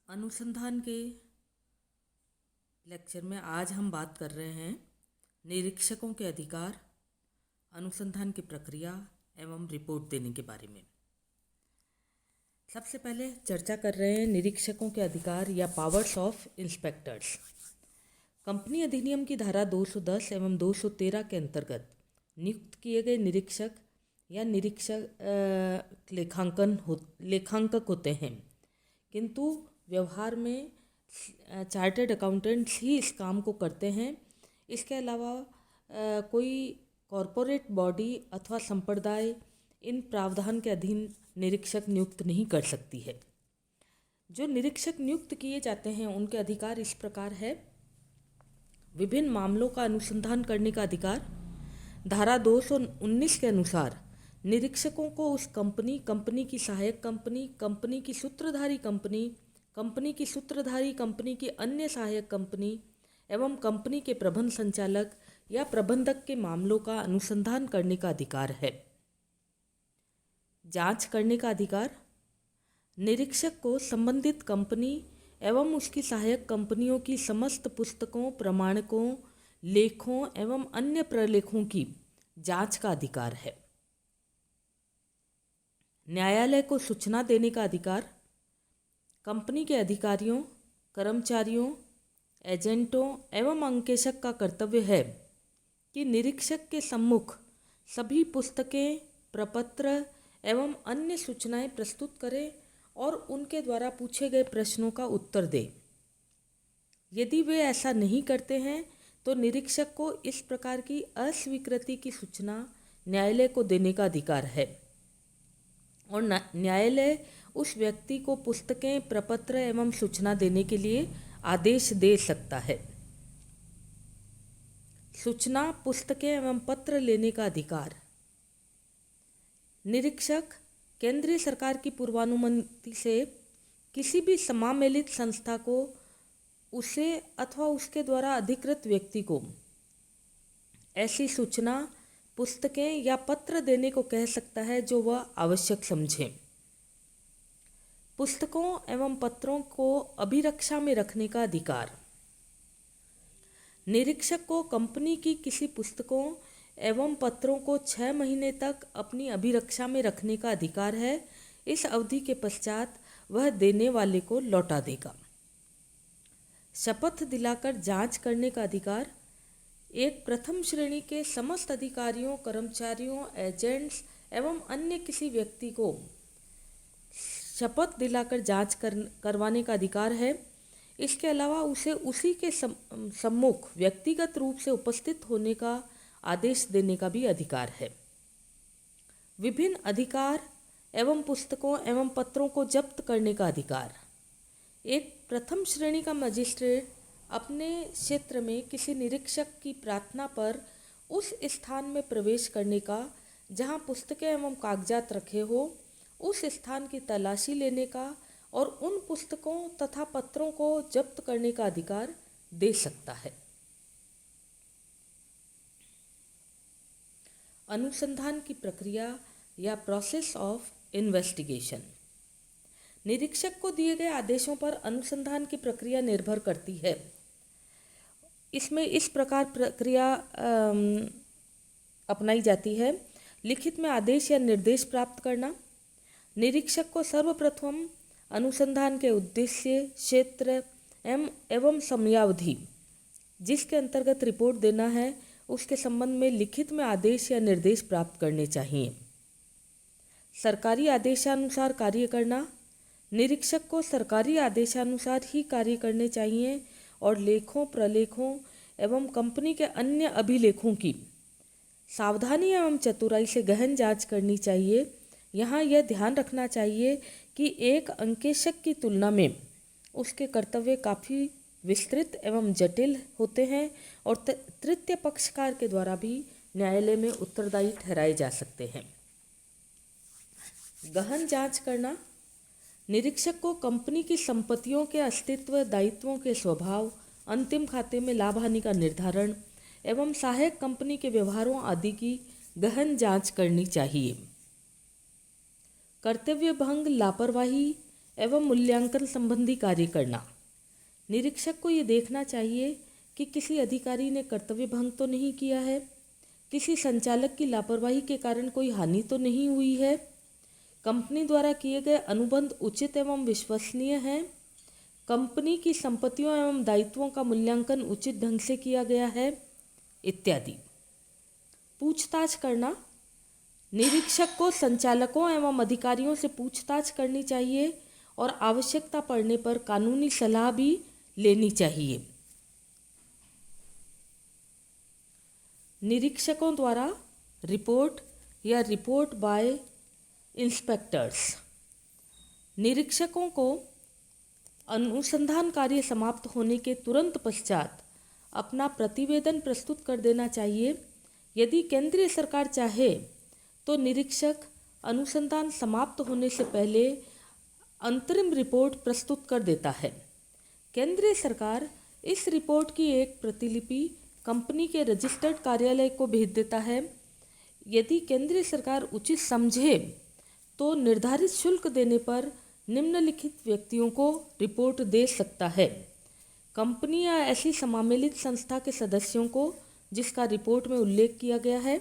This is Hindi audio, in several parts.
अनुसंधान के लेक्चर में आज हम बात कर रहे हैं निरीक्षकों के अधिकार, अनुसंधान की प्रक्रिया एवं रिपोर्ट देने के बारे में। सबसे पहले चर्चा कर रहे हैं निरीक्षकों के अधिकार या पावर्स ऑफ इंस्पेक्टर्स। कंपनी अधिनियम की धारा 210 एवं 213 के अंतर्गत नियुक्त किए गए निरीक्षक या निरीक्षक लेखांकक होते हैं, किंतु व्यवहार में चार्टर्ड अकाउंटेंट्स ही इस काम को करते हैं। इसके अलावा कोई कॉरपोरेट बॉडी अथवा संप्रदाय इन प्रावधान के अधीन निरीक्षक नियुक्त नहीं कर सकती है। जो निरीक्षक नियुक्त किए जाते हैं उनके अधिकार इस प्रकार है। विभिन्न मामलों का अनुसंधान करने का अधिकार। धारा 219 के अनुसार निरीक्षकों को उस कंपनी, कंपनी की सहायक कंपनी, कंपनी की सूत्रधारी कंपनी, कंपनी की सूत्रधारी कंपनी की अन्य सहायक कंपनी एवं कंपनी के प्रबंध संचालक या प्रबंधक के मामलों का अनुसंधान करने का अधिकार है। जांच करने का अधिकार। निरीक्षक को संबंधित कंपनी एवं उसकी सहायक कंपनियों की समस्त पुस्तकों, प्रमाणकों, लेखों एवं अन्य प्रलेखों की जांच का अधिकार है। न्यायालय को सूचना देने का अधिकार। कंपनी के अधिकारियों, कर्मचारियों, एजेंटों एवं अंकेशक का कर्तव्य है कि निरीक्षक के सम्मुख सभी पुस्तकें, प्रपत्र एवं अन्य सूचनाएं प्रस्तुत करें और उनके द्वारा पूछे गए प्रश्नों का उत्तर दें। यदि वे ऐसा नहीं करते हैं तो निरीक्षक को इस प्रकार की अस्वीकृति की सूचना न्यायालय को देने का अधिकार है और न्यायालय उस व्यक्ति को पुस्तकें, प्रपत्र एवं सूचना देने के लिए आदेश दे सकता है। सूचना, पुस्तकें एवं पत्र लेने का अधिकार। निरीक्षक केंद्रीय सरकार की पूर्वानुमति से किसी भी समामेलित संस्था को उसे अथवा उसके द्वारा अधिकृत व्यक्ति को ऐसी सूचना, पुस्तकें या पत्र देने को कह सकता है जो वह आवश्यक समझे। पुस्तकों एवं पत्रों को अभिरक्षा में रखने का अधिकार। निरीक्षक को कंपनी की किसी पुस्तकों एवं पत्रों को 6 महीने तक अपनी अभिरक्षा में रखने का अधिकार है। इस अवधि के पश्चात वह देने वाले को लौटा देगा। शपथ दिलाकर जांच करने का अधिकार। एक प्रथम श्रेणी के समस्त अधिकारियों, कर्मचारियों, एजेंट्स एवं अन्य किसी व्यक्ति को शपथ दिलाकर जांच करवाने का अधिकार है। इसके अलावा उसे उसी के सम्मुख व्यक्तिगत रूप से उपस्थित होने का आदेश देने का भी अधिकार है। विभिन्न अधिकार एवं पुस्तकों एवं पत्रों को जब्त करने का अधिकार। एक प्रथम श्रेणी का मजिस्ट्रेट अपने क्षेत्र में किसी निरीक्षक की प्रार्थना पर उस स्थान में प्रवेश करने का जहां पुस्तकें एवं कागजात रखे हो, उस स्थान की तलाशी लेने का और उन पुस्तकों तथा पत्रों को जब्त करने का अधिकार दे सकता है। अनुसंधान की प्रक्रिया या प्रोसेस ऑफ इन्वेस्टिगेशन। निरीक्षक को दिए गए आदेशों पर अनुसंधान की प्रक्रिया निर्भर करती है। इसमें इस प्रकार प्रक्रिया अपनाई जाती है। लिखित में आदेश या निर्देश प्राप्त करना। निरीक्षक को सर्वप्रथम अनुसंधान के उद्देश्य, क्षेत्र एवं समयावधि जिसके अंतर्गत रिपोर्ट देना है उसके संबंध में लिखित में आदेश या निर्देश प्राप्त करने चाहिए। सरकारी आदेशानुसार कार्य करना। निरीक्षक को सरकारी आदेशानुसार ही कार्य करने चाहिए और लेखों, प्रलेखों एवं कंपनी के अन्य अभिलेखों की सावधानी एवं चतुराई से गहन जांच करनी चाहिए। यहाँ यह ध्यान रखना चाहिए कि एक अंकेशक की तुलना में उसके कर्तव्य काफ़ी विस्तृत एवं जटिल होते हैं और तृतीय पक्षकार के द्वारा भी न्यायालय में उत्तरदायी ठहराए जा सकते हैं। गहन जांच करना। निरीक्षक को कंपनी की संपत्तियों के अस्तित्व, दायित्वों के स्वभाव, अंतिम खाते में लाभ हानि का निर्धारण एवं सहायक कंपनी के व्यवहारों आदि की गहन जांच करनी चाहिए। कर्तव्य भंग, लापरवाही एवं मूल्यांकन संबंधी कार्य करना। निरीक्षक को ये देखना चाहिए कि किसी अधिकारी ने कर्तव्य भंग तो नहीं किया है, किसी संचालक की लापरवाही के कारण कोई हानि तो नहीं हुई है, कंपनी द्वारा किए गए अनुबंध उचित एवं विश्वसनीय हैं, कंपनी की संपत्तियों एवं दायित्वों का मूल्यांकन उचित ढंग से किया गया है इत्यादि। पूछताछ करना। निरीक्षक को संचालकों एवं अधिकारियों से पूछताछ करनी चाहिए और आवश्यकता पड़ने पर कानूनी सलाह भी लेनी चाहिए। निरीक्षकों द्वारा रिपोर्ट या रिपोर्ट बाय इंस्पेक्टर्स। निरीक्षकों को अनुसंधान कार्य समाप्त होने के तुरंत पश्चात अपना प्रतिवेदन प्रस्तुत कर देना चाहिए। यदि केंद्रीय सरकार चाहे तो निरीक्षक अनुसंधान समाप्त होने से पहले अंतरिम रिपोर्ट प्रस्तुत कर देता है। केंद्रीय सरकार इस रिपोर्ट की एक प्रतिलिपि कंपनी के रजिस्टर्ड कार्यालय को भेज देता है। यदि केंद्रीय सरकार उचित समझे तो निर्धारित शुल्क देने पर निम्नलिखित व्यक्तियों को रिपोर्ट दे सकता है। कंपनी या ऐसी सम्मिलित संस्था के सदस्यों को जिसका रिपोर्ट में उल्लेख किया गया है,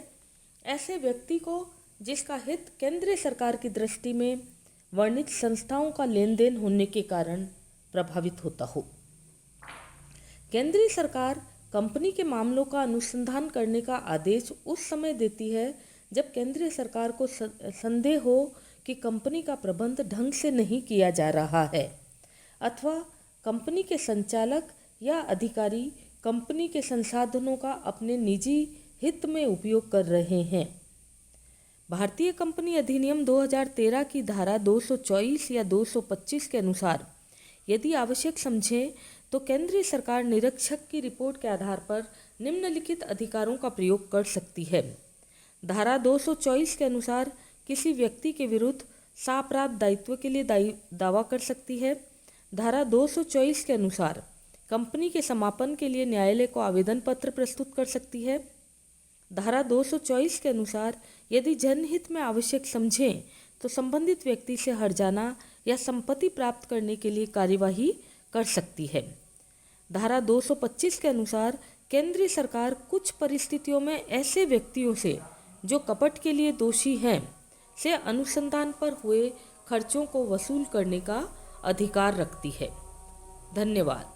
ऐसे व्यक्ति को जिसका हित केंद्रीय सरकार की दृष्टि में वर्णित संस्थाओं का लेन देन होने के कारण प्रभावित होता हो। केंद्रीय सरकार कंपनी के मामलों का अनुसंधान करने का आदेश उस समय देती है जब केंद्रीय सरकार को संदेह हो कि कंपनी का प्रबंध ढंग से नहीं किया जा रहा है अथवा कंपनी के संचालक या अधिकारी कंपनी के संसाधनों का अपने निजी हित में उपयोग कर रहे हैं। भारतीय कंपनी अधिनियम 2013 की धारा 224 या 225 के अनुसार यदि आवश्यक समझें तो केंद्रीय सरकार निरीक्षक की रिपोर्ट के आधार पर निम्नलिखित अधिकारों का प्रयोग कर सकती है। धारा 224 के अनुसार किसी व्यक्ति के विरुद्ध सापराध दायित्व के लिए दावा कर सकती है। धारा 224 के अनुसार कंपनी के समापन के लिए न्यायालय को आवेदन पत्र प्रस्तुत कर सकती है। धारा 224 के अनुसार यदि जनहित में आवश्यक समझें तो संबंधित व्यक्ति से हर्जाना या संपत्ति प्राप्त करने के लिए कार्यवाही कर सकती है। धारा 225 के अनुसार केंद्रीय सरकार कुछ परिस्थितियों में ऐसे व्यक्तियों से जो कपट के लिए दोषी हैं से अनुसंधान पर हुए खर्चों को वसूल करने का अधिकार रखती है। धन्यवाद।